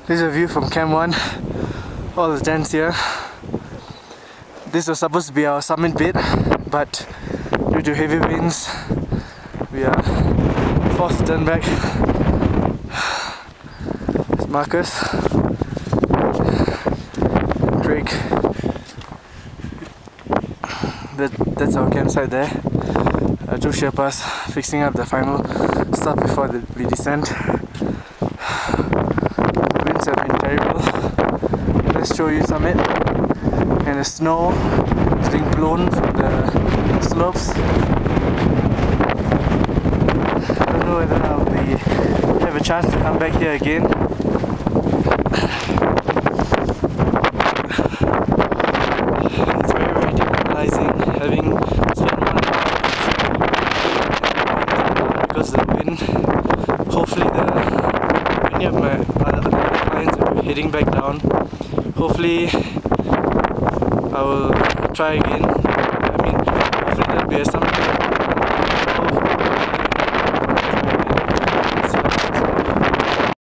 This is a view from Camp 1. All the tents here. This was supposed to be our summit bit, but due to heavy winds, we are forced to turn back. It's Marcus, Craig. That's our campsite there. Two Sherpas fixing up the final stuff before we descend. The winds have been terrible. Let's show you summit. And the snow is being blown from the slopes. I don't know whether I'll have a chance to come back here again. It's very, very demoralizing having spent 1 hour because of the wind. Hopefully many of my other clients will be heading back down. Hopefully I will try again. Hopefully there'll be some